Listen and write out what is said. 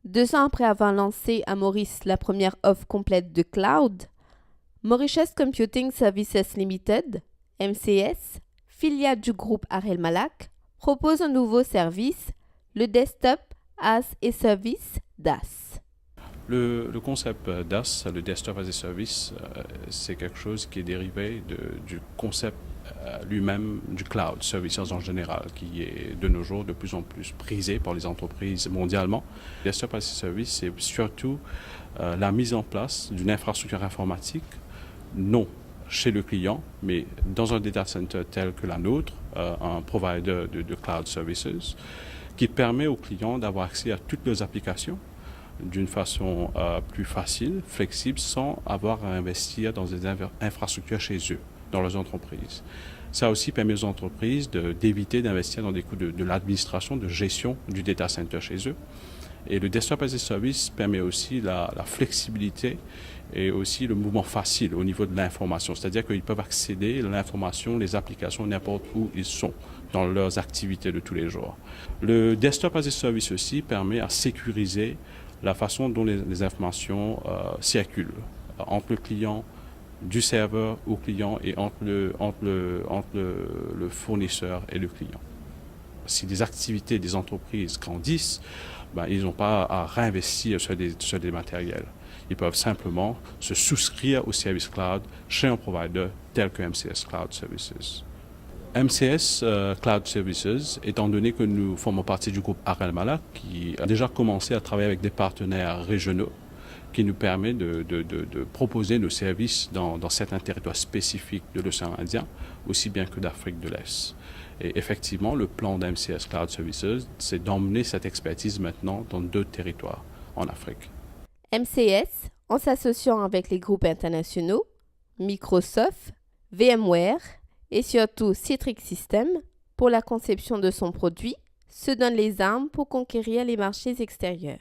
2 ans après avoir lancé à Maurice la première offre complète de cloud, Mauritius Computing Services Limited, MCS, filiale du groupe Arel Malak, propose un nouveau service, le Desktop as a Service DAS. Le concept DAS, le Desktop as a Service, c'est quelque chose qui est dérivé du concept lui-même du cloud services en général, qui est de nos jours de plus en plus prisé par les entreprises mondialement. Desktop as a Service, c'est surtout la mise en place d'une infrastructure informatique, non chez le client, mais dans un data center tel que la nôtre, un provider de cloud services, qui permet aux clients d'avoir accès à toutes leurs applications d'une façon plus facile, flexible, sans avoir à investir dans des infrastructures chez eux, dans leurs entreprises. Ça aussi permet aux entreprises d'éviter d'investir dans des coûts de l'administration, de gestion du data center chez eux. Et le Desktop as a Service permet aussi la flexibilité et aussi le mouvement facile au niveau de l'information. C'est-à-dire qu'ils peuvent accéder à l'information, les applications, n'importe où ils sont dans leurs activités de tous les jours. Le Desktop as a Service aussi permet à sécuriser la façon dont les informations circulent entre le client, du serveur au client et entre le fournisseur et le client. Si les activités des entreprises grandissent, ils n'ont pas à réinvestir sur des matériels. Ils peuvent simplement se souscrire au service cloud chez un provider tel que MCS Cloud Services. MCS Cloud Services, étant donné que nous formons partie du groupe Arel Malak, qui a déjà commencé à travailler avec des partenaires régionaux, qui nous permet de proposer nos services dans certains territoires spécifiques de l'océan Indien, aussi bien que d'Afrique de l'Est. Et effectivement, le plan d'MCS Cloud Services, c'est d'emmener cette expertise maintenant dans d'autres territoires en Afrique. MCS, en s'associant avec les groupes internationaux, Microsoft, VMware et surtout Citrix Systems, pour la conception de son produit, se donne les armes pour conquérir les marchés extérieurs.